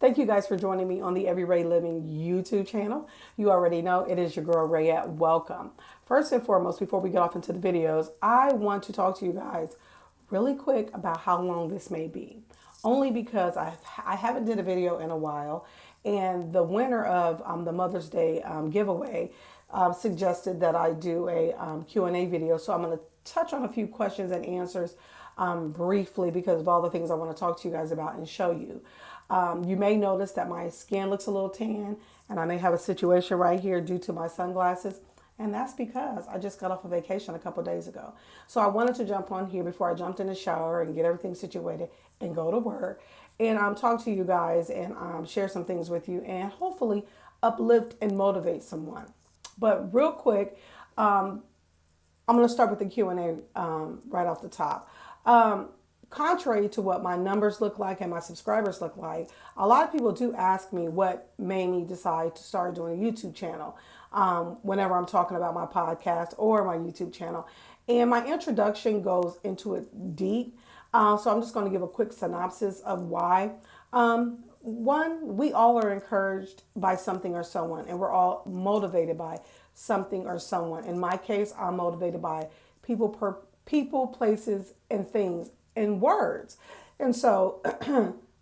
Thank you guys for joining me on the Everyday Living YouTube channel. You already know it is your girl Rayette. Welcome. First and foremost, before we get off into the videos, I want to talk to you guys really quick about how long this may be. Only because I haven't did a video in a while, and the winner of the Mother's Day giveaway suggested that I do a Q&A video. So I'm going to touch on a few questions and answers briefly because of all the things I want to talk to you guys about and show you. You may notice that my skin looks a little tan, and I may have a situation right here due to my sunglasses. And that's because I just got off a vacation a couple days ago. So I wanted to jump on here before I jumped in the shower and get everything situated and go to work and talk to you guys and share some things with you and hopefully uplift and motivate someone. But real quick, I'm going to start with the Q&A right off the top. Contrary to what my numbers look like and my subscribers look like, a lot of people do ask me what made me decide to start doing a YouTube channel whenever I'm talking about my podcast or my YouTube channel. And my introduction goes into it deep. So I'm just going to give a quick synopsis of why. One, we all are encouraged by something or someone, and we're all motivated by something or someone. In my case, I'm motivated by people, places, and things, and words. And so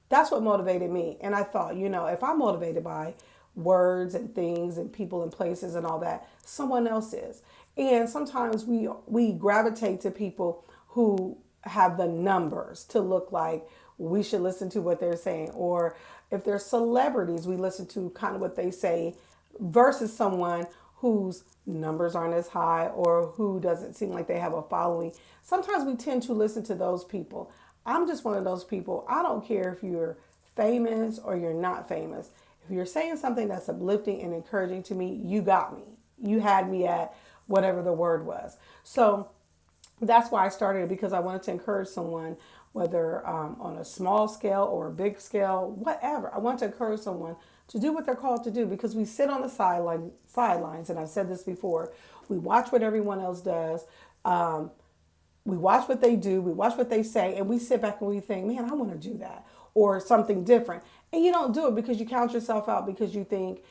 that's what motivated me. And I thought, if I'm motivated by words and things and people and places and all that, someone else is. And sometimes we gravitate to people who have the numbers to look like we should listen to what they're saying. Or if they're celebrities, we listen to kind of what they say versus someone whose numbers aren't as high or who doesn't seem like they have a following. Sometimes we tend to listen to those people. I'm just one of those people. I don't care if you're famous or you're not famous. If you're saying something that's uplifting and encouraging to me, you got me. You had me at whatever the word was. So that's why I started it, because I wanted to encourage someone, whether on a small scale or a big scale, whatever. I want to encourage someone to do what they're called to do, because we sit on the sidelines, and I've said this before, we watch what everyone else does. We watch what they do, we watch what they say, and we sit back and we think, man, I want to do that or something different. And you don't do it because you count yourself out, because you think,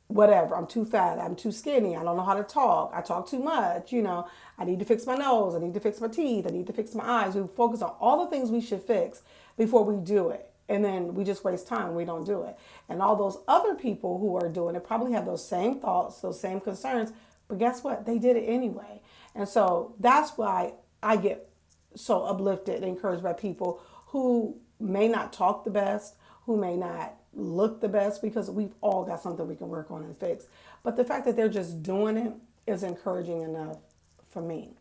whatever, I'm too fat, I'm too skinny, I don't know how to talk, I talk too much, I need to fix my nose, I need to fix my teeth, I need to fix my eyes. We focus on all the things we should fix before we do it. And then we just waste time. We don't do it. And all those other people who are doing it probably have those same thoughts, those same concerns. But guess what? They did it anyway. And so that's why I get so uplifted and encouraged by people who may not talk the best, who may not look the best, because we've all got something we can work on and fix. But the fact that they're just doing it is encouraging enough for me.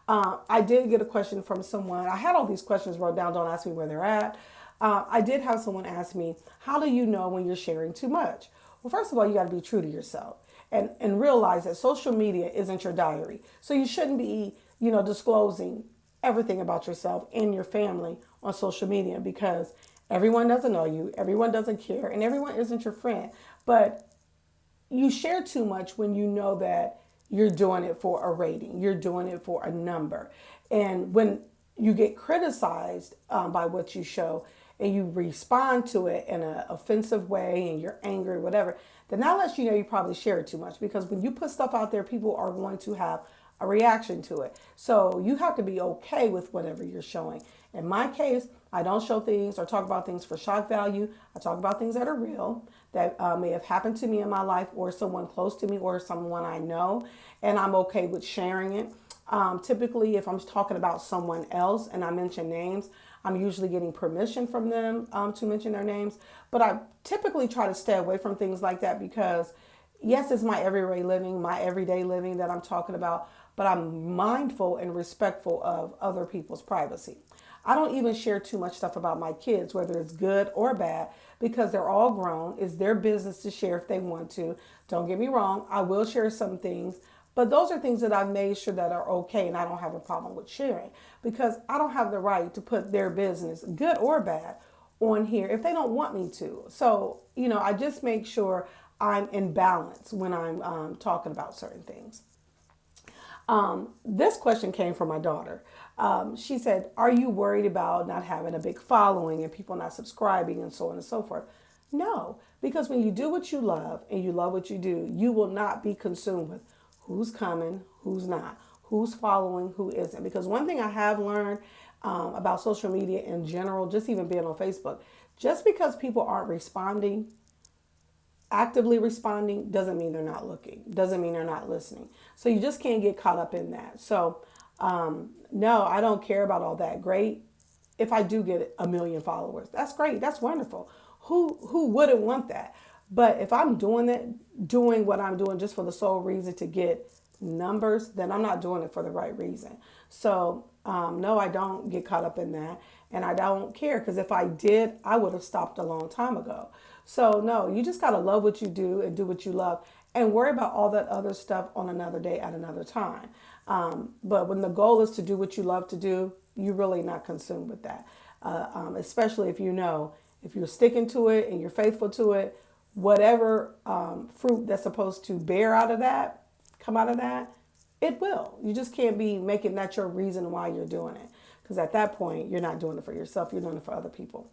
I did get a question from someone. I had all these questions wrote down. Don't ask me where they're at. I did have someone ask me, how do you know when you're sharing too much? Well, first of all, you got to be true to yourself and realize that social media isn't your diary. So you shouldn't be, disclosing everything about yourself and your family on social media, because everyone doesn't know you, everyone doesn't care, and everyone isn't your friend. But you share too much when you know that you're doing it for a rating, you're doing it for a number. And when you get criticized by what you show, and you respond to it in an offensive way and you're angry, whatever, then that lets you know you probably share it too much, because when you put stuff out there, people are going to have a reaction to it. So you have to be okay with whatever you're showing. In my case, I don't show things or talk about things for shock value. I talk about things that are real, that may have happened to me in my life or someone close to me or someone I know, and I'm okay with sharing it. Typically, if I'm talking about someone else and I mention names, I'm usually getting permission from them to mention their names. But I typically try to stay away from things like that, because yes, it's my everyday living that I'm talking about, but I'm mindful and respectful of other people's privacy. I don't even share too much stuff about my kids, whether it's good or bad, because they're all grown. It's their business to share if they want to. Don't get me wrong, I will share some things, but those are things that I've made sure that are okay, and I don't have a problem with sharing, because I don't have the right to put their business, good or bad, on here if they don't want me to. So, I just make sure I'm in balance when I'm talking about certain things. This question came from my daughter. She said, are you worried about not having a big following and people not subscribing and so on and so forth? No, because when you do what you love and you love what you do, you will not be consumed with who's coming, who's not, who's following, who isn't. Because one thing I have learned about social media in general, just even being on Facebook, just because people aren't responding, actively responding, doesn't mean they're not looking, doesn't mean they're not listening. So you just can't get caught up in that. So, no, I don't care about all that. Great. If I do get 1 million followers, that's great. That's wonderful. Who wouldn't want that? But if I'm doing it, doing what I'm doing just for the sole reason to get numbers, then I'm not doing it for the right reason. So, no, I don't get caught up in that. And I don't care because if I did, I would have stopped a long time ago. So, no, you just got to love what you do and do what you love and worry about all that other stuff on another day at another time. But when the goal is to do what you love to do, you're really not consumed with that. Especially if you know, if you're sticking to it and you're faithful to it, whatever fruit that's supposed to bear out of that, come out of that, it will. You just can't be making that your reason why you're doing it. Because at that point, you're not doing it for yourself, you're doing it for other people.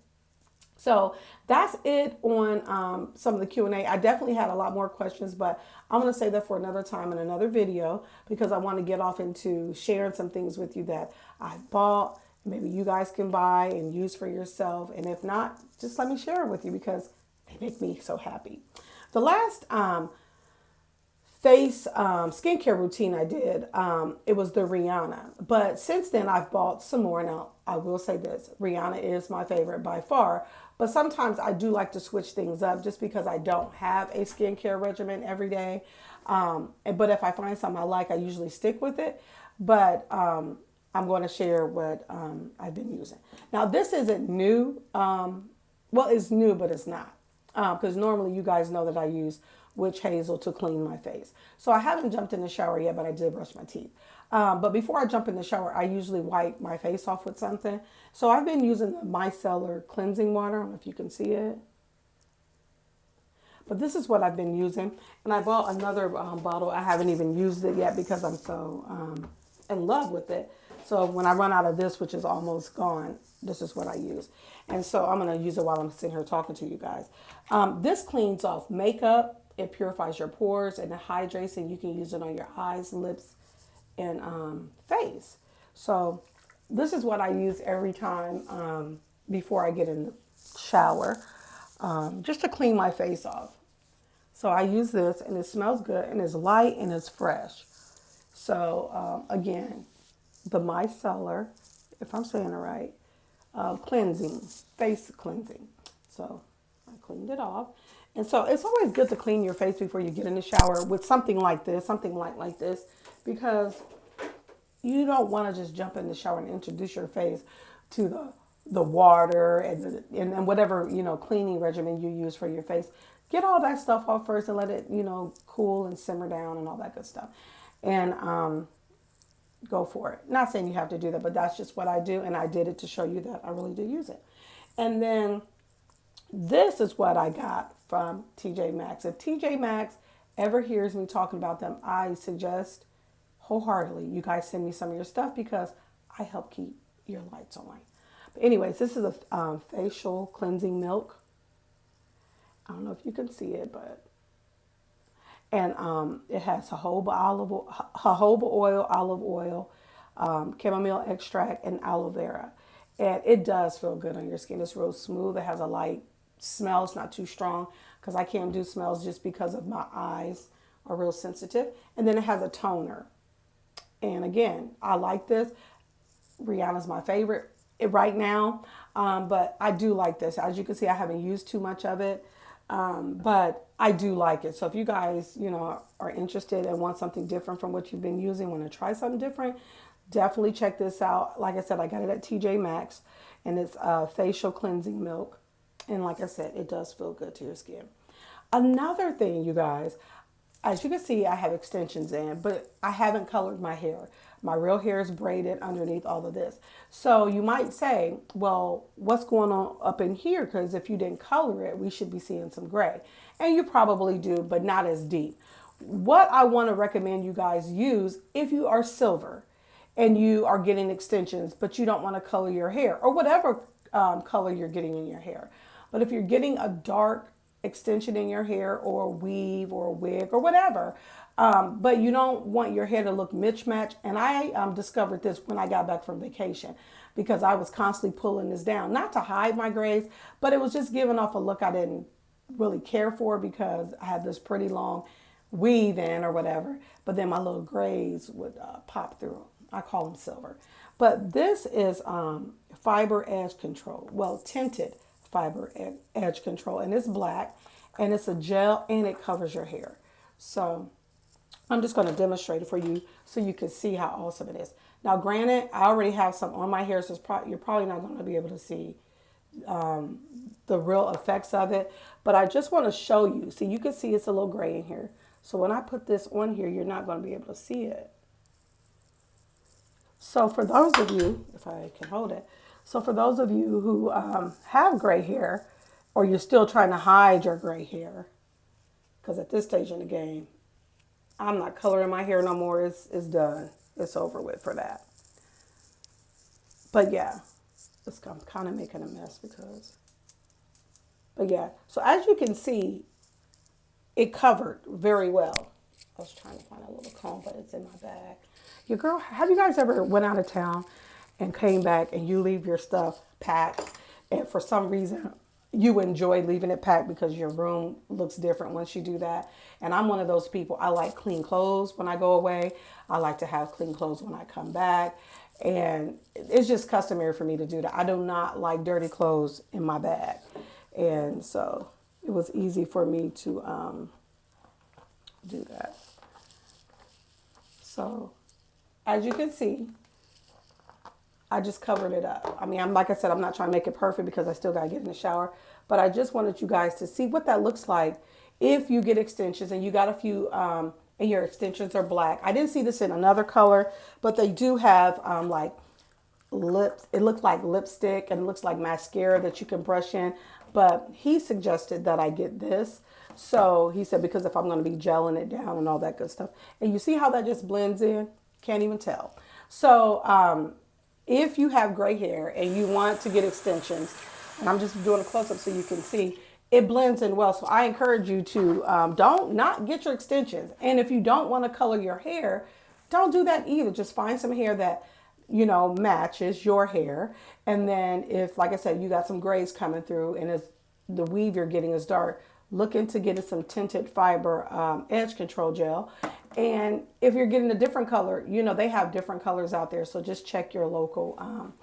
So that's it on some of the Q&A. I definitely had a lot more questions, but I'm going to save that for another time in another video because I want to get off into sharing some things with you that I bought. Maybe you guys can buy and use for yourself. And if not, just let me share it with you because they make me so happy. The last face skincare routine I did, it was the Rihanna. But since then, I've bought some more. Now, I will say this, Rihanna is my favorite by far. But sometimes I do like to switch things up just because I don't have a skincare regimen every day. But if I find something I like, I usually stick with it. But I'm going to share what I've been using. Now, this isn't new. Well, it's new, but it's not. Because normally you guys know that I use witch hazel to clean my face. So I haven't jumped in the shower yet, but I did brush my teeth. But before I jump in the shower, I usually wipe my face off with something. So I've been using the Micellar cleansing water. I don't know if you can see it. But this is what I've been using. And I bought another bottle. I haven't even used it yet because I'm so in love with it. So when I run out of this, which is almost gone, this is what I use. And so I'm going to use it while I'm sitting here talking to you guys. This cleans off makeup. It purifies your pores and it hydrates, and you can use it on your eyes, lips, and face. So this is what I use every time before I get in the shower, just to clean my face off. So I use this and it smells good and it's light and it's fresh. So again, the Micellar, if I'm saying it right, cleansing, face cleansing. So I cleaned it off. And so it's always good to clean your face before you get in the shower with something like this, something light like this, because you don't want to just jump in the shower and introduce your face to the water and whatever, cleaning regimen you use for your face. Get all that stuff off first and let it, cool and simmer down and all that good stuff. And go for it. Not saying you have to do that, but that's just what I do. And I did it to show you that I really do use it. And then this is what I got from TJ Maxx. If TJ Maxx ever hears me talking about them, I suggest wholeheartedly you guys send me some of your stuff because I help keep your lights on. But anyways, this is a facial cleansing milk. I don't know if you can see it, but and it has jojoba oil, olive oil, chamomile extract, and aloe vera. And it does feel good on your skin. It's real smooth. It has a light smell. It's not too strong because I can't do smells just because of my eyes are real sensitive. And then it has a toner. And again, I like this. Rihanna's my favorite right now, but I do like this. As you can see, I haven't used too much of it, but I do like it. So if you guys, are interested and want something different from what you've been using, want to try something different, definitely check this out. Like I said, I got it at TJ Maxx, and it's facial cleansing milk. And like I said, it does feel good to your skin. Another thing, you guys, as you can see, I have extensions in, but I haven't colored my hair. My real hair is braided underneath all of this. So you might say, well, what's going on up in here? Because if you didn't color it, we should be seeing some gray. And you probably do, but not as deep. What I want to recommend you guys use if you are silver and you are getting extensions, but you don't want to color your hair or whatever color you're getting in your hair. But if you're getting a dark extension in your hair or weave or wig or whatever, but you don't want your hair to look mismatched. And I discovered this when I got back from vacation because I was constantly pulling this down, not to hide my grays, but it was just giving off a look I didn't really care for because I had this pretty long weave in or whatever, but then my little grays would pop through. I call them silver. But this is fiber edge control. Well, tinted fiber edge control, and it's black, and it's a gel, and it covers your hair. So I'm just going to demonstrate it for you so you can see how awesome it is. Now, granted, I already have some on my hair, so you're probably not going to be able to see the real effects of it, but I just want to show you. So you can see it's a little gray in here. So when I put this on here, you're not going to be able to see it. So for those of you, if I can hold it, so for those of you who have gray hair, or you're still trying to hide your gray hair, because at this stage in the game, I'm not coloring my hair no more. It's done. It's over with for that. But yeah, I'm kind of making a mess because, but yeah. So as you can see, it covered very well. I was trying to find a little comb, but it's in my bag. Your girl, have you guys ever went out of town and came back and you leave your stuff packed, and for some reason you enjoy leaving it packed because your room looks different once you do that? And I'm one of those people. I like clean clothes when I go away. I like to have clean clothes when I come back. And it's just customary for me to do that. I do not like dirty clothes in my bag. And so it was easy for me to do that. So as you can see, I just covered it up. I mean, like I said, I'm not trying to make it perfect because I still got to get in the shower. But I just wanted you guys to see what that looks like if you get extensions and you got a few and your extensions are black. I didn't see this in another color, but they do have like lips. It looks like lipstick and it looks like mascara that you can brush in. But he suggested that I get this. So he said, because if I'm going to be gelling it down and all that good stuff. And you see how that just blends in? Can't even tell. So if you have gray hair and you want to get extensions, and I'm just doing a close-up so you can see, it blends in well. So I encourage you to don't not get your extensions. And if you don't want to color your hair, don't do that either. Just find some hair that, you know, matches your hair. And then if, like I said, you got some grays coming through and it's, the weave you're getting is dark, look into getting some tinted fiber edge control gel. And if you're getting a different color, you know, they have different colors out there. So just check your local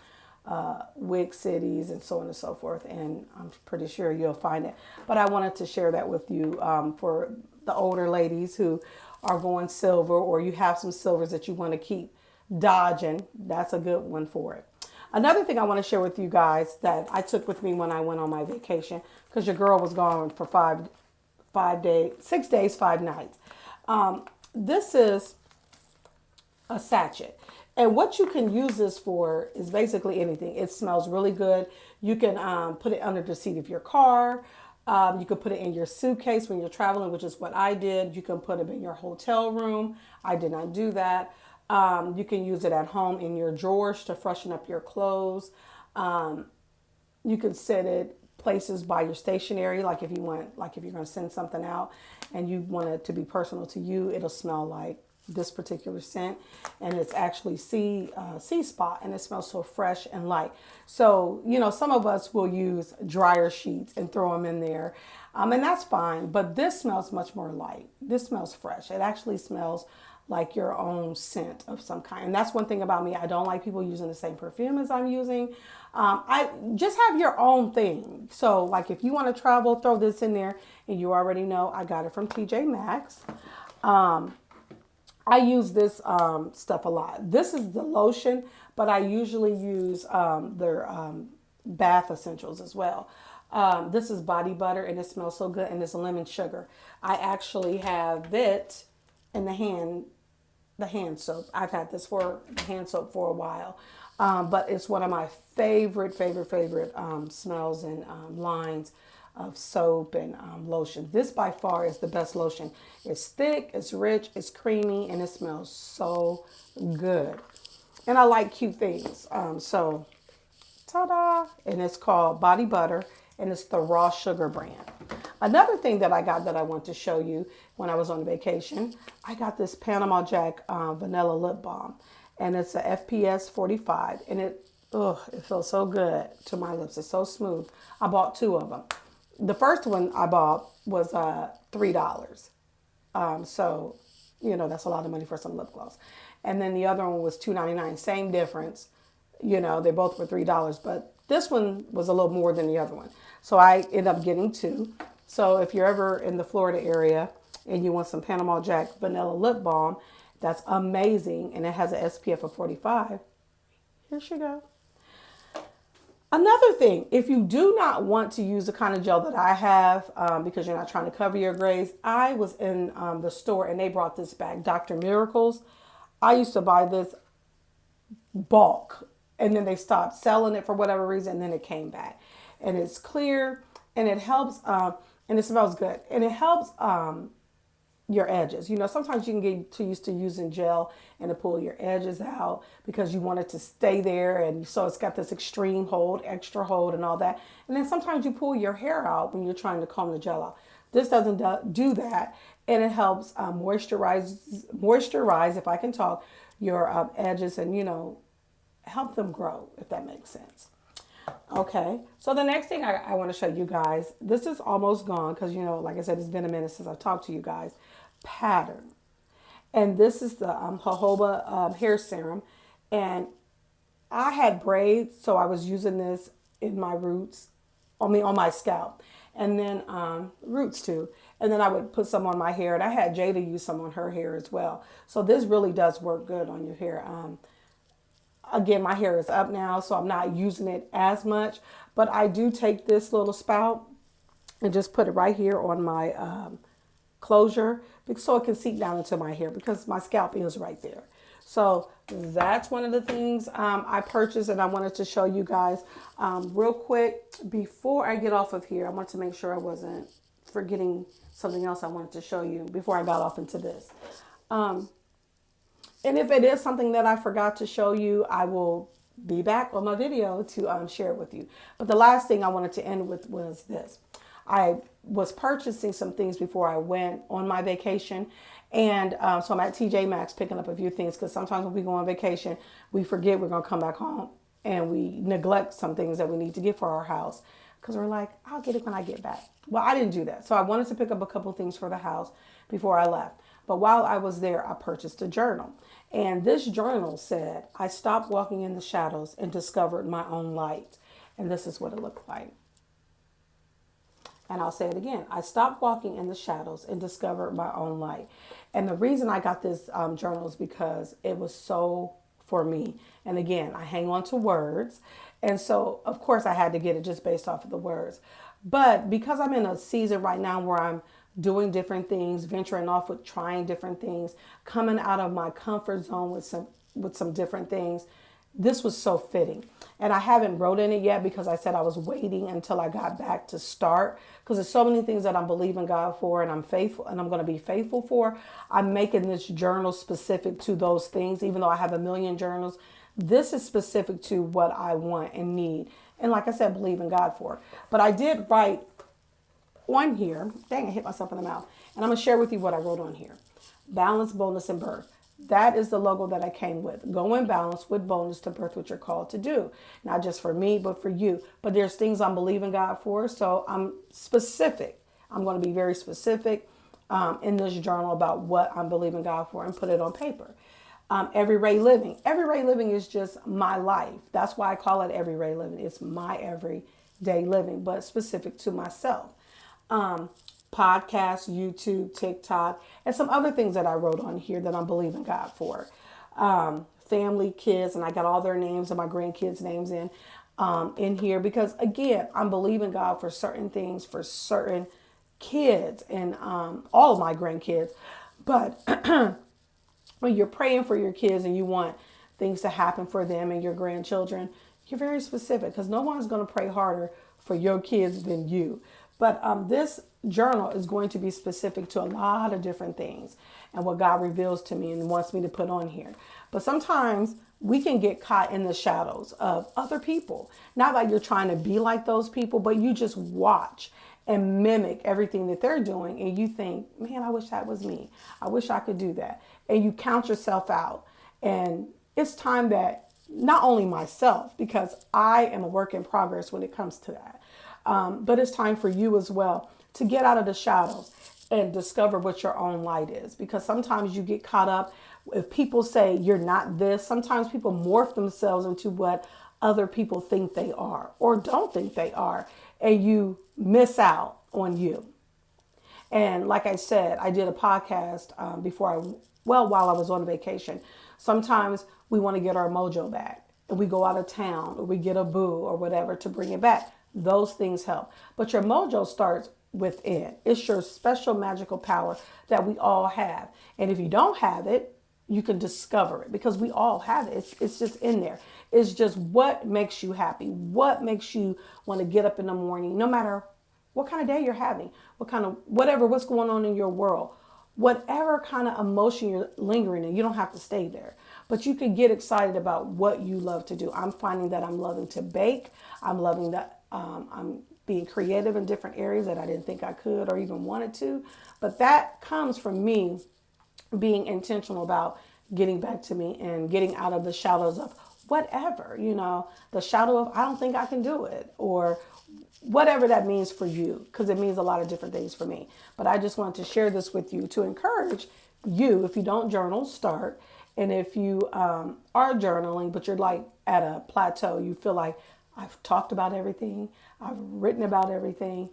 wig cities and so on and so forth. And I'm pretty sure you'll find it. But I wanted to share that with you for the older ladies who are going silver, or you have some silvers that you want to keep dodging. That's a good one for it. Another thing I want to share with you guys that I took with me when I went on my vacation, because your girl was gone for 6 days, 5 nights. This is a sachet. And what you can use this for is basically anything. It smells really good. You can put it under the seat of your car. You could put it in your suitcase when you're traveling, which is what I did. You can put it in your hotel room. I did not do that. You can use it at home in your drawers to freshen up your clothes. You can set it places by your stationery, like if you want, like if you're going to send something out and you want it to be personal to you, it'll smell like this particular scent, and it's actually sea spot, and it smells so fresh and light. So, you know, some of us will use dryer sheets and throw them in there, and that's fine, but this smells much more light. This smells fresh. It actually smells like your own scent of some kind. And that's one thing about me. I don't like people using the same perfume as I'm using. I just have your own thing. So like if you want to travel, throw this in there, and you already know I got it from TJ Maxx. I use this stuff a lot. This is the lotion, but I usually use their bath essentials as well. This is body butter, and it smells so good, and it's lemon sugar. I actually have it in the hand soap. I've had this for hand soap for a while, but it's one of my favorite smells and lines of soap and lotion. This by far is the best lotion. It's thick, it's rich, it's creamy, and it smells so good. And I like cute things. So, ta-da! And it's called Body Butter, and it's the raw sugar brand. Another thing that I got that I want to show you when I was on vacation, I got this Panama Jack vanilla lip balm, and it's a FPS 45, and it feels so good to my lips. It's so smooth. I bought two of them. The first one I bought was $3. So, that's a lot of money for some lip gloss. And then the other one was $2.99. Same difference. They both were $3, but this one was a little more than the other one. So I ended up getting two. So if you're ever in the Florida area and you want some Panama Jack vanilla lip balm, that's amazing. And it has an SPF of 45. Here she go. Another thing, if you do not want to use the kind of gel that I have because you're not trying to cover your grays, I was in the store and they brought this back, Dr. Miracles. I used to buy this bulk and then they stopped selling it for whatever reason, and then it came back. And it's clear and it helps and it smells good. And it helps your edges. Sometimes you can get too used to using gel and to pull your edges out because you want it to stay there. And so it's got this extreme hold, extra hold and all that. And then sometimes you pull your hair out when you're trying to comb the gel out. This doesn't do that. And it helps moisturize, if I can talk, your edges and, help them grow, if that makes sense. Okay, so the next thing I want to show you guys, this is almost gone because, like I said, it's been a minute since I've talked to you guys. Pattern. And this is the jojoba hair serum. And I had braids, so I was using this in my roots, on my scalp. And then roots too. And then I would put some on my hair. And I had Jada use some on her hair as well. So this really does work good on your hair. Again, my hair is up now, so I'm not using it as much. But I do take this little spout and just put it right here on my closure so it can seep down into my hair because my scalp is right there. So that's one of the things I purchased and I wanted to show you guys real quick. Before I get off of here, I want to make sure I wasn't forgetting something else I wanted to show you before I got off into this. And if it is something that I forgot to show you, I will be back on my video to share it with you. But the last thing I wanted to end with was this. I was purchasing some things before I went on my vacation. And so I'm at TJ Maxx picking up a few things because sometimes when we go on vacation, we forget we're going to come back home and we neglect some things that we need to get for our house because we're like, I'll get it when I get back. Well, I didn't do that. So I wanted to pick up a couple things for the house before I left. But while I was there, I purchased a journal. And this journal said, I stopped walking in the shadows and discovered my own light. And this is what it looked like. And I'll say it again. I stopped walking in the shadows and discovered my own light. And the reason I got this journal is because it was so for me. And again, I hang on to words. And so, of course, I had to get it just based off of the words. But because I'm in a season right now where I'm doing different things, venturing off with trying different things, coming out of my comfort zone with some different things, this was so fitting. And I haven't wrote in it yet because I said I was waiting until I got back to start because there's so many things that I'm believing God for and I'm faithful and I'm going to be faithful for. I'm making this journal specific to those things, even though I have a million journals. This is specific to what I want and need. And like I said, believe in God for. But I did write on here, dang, I hit myself in the mouth. And I'm going to share with you what I wrote on here. Balance, boldness, and birth. That is the logo that I came with. Go in balance with boldness to birth what you're called to do. Not just for me, but for you. But there's things I'm believing God for. So I'm specific. I'm going to be very specific in this journal about what I'm believing God for and put it on paper. Everyday living. Everyday living is just my life. That's why I call it everyday living. It's my everyday living, but specific to myself. Podcasts, YouTube, TikTok, and some other things that I wrote on here that I'm believing God for. Family, kids, and I got all their names and my grandkids' names in here because, again, I'm believing God for certain things for certain kids and all of my grandkids. But when you're praying for your kids and you want things to happen for them and your grandchildren, you're very specific because no one's going to pray harder for your kids than you. But this journal is going to be specific to a lot of different things and what God reveals to me and wants me to put on here. But sometimes we can get caught in the shadows of other people. Not like you're trying to be like those people, but you just watch and mimic everything that they're doing. And you think, man, I wish that was me. I wish I could do that. And you count yourself out. And it's time that not only myself, because I am a work in progress when it comes to that, but it's time for you as well to get out of the shadows and discover what your own light is. Because sometimes you get caught up if people say you're not this. Sometimes people morph themselves into what other people think they are or don't think they are, and you miss out on you. And like I said, I did a podcast while I was on vacation. Sometimes we want to get our mojo back and we go out of town or we get a boo or whatever to bring it back. Those things help. But your mojo starts within. It's your special magical power that we all have. And if you don't have it, you can discover it because we all have it. It's just in there. It's just what makes you happy, what makes you want to get up in the morning, no matter what kind of day you're having, what's going on in your world, whatever kind of emotion you're lingering in. You don't have to stay there, but you can get excited about what you love to do. I'm finding that I'm loving to bake. I'm loving that I'm being creative in different areas that I didn't think I could or even wanted to. But that comes from me being intentional about getting back to me and getting out of the shadows of whatever, the shadow of I don't think I can do it, or whatever that means for you, because it means a lot of different things for me. But I just wanted to share this with you to encourage you. If you don't journal, start. And if you are journaling, but you're like at a plateau, you feel like I've talked about everything, I've written about everything,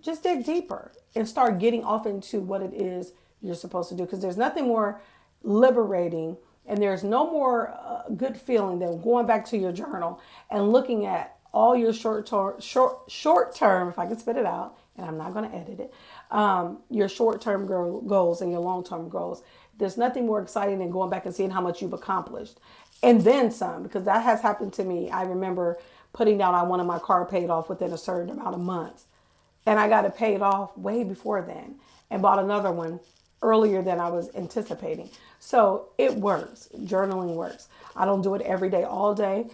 just dig deeper and start getting off into what it is you're supposed to do. Because there's nothing more liberating and there's no more good feeling than going back to your journal and looking at all your short term, if I can spit it out, and I'm not going to edit it, your short term goals and your long term goals. There's nothing more exciting than going back and seeing how much you've accomplished and then some, because that has happened to me. I remember putting down I wanted my car paid off within a certain amount of months, and I got it paid off way before then and bought another one earlier than I was anticipating. So it works. Journaling works. I don't do it every day, all day,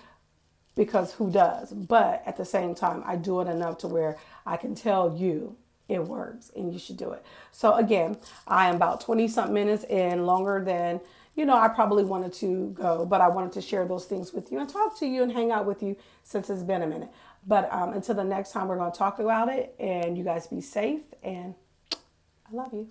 because who does? But at the same time, I do it enough to where I can tell you it works and you should do it. So again, I am about 20 something minutes in, longer than, I probably wanted to go, but I wanted to share those things with you and talk to you and hang out with you since it's been a minute. But until the next time, we're going to talk about it, and you guys be safe, and I love you.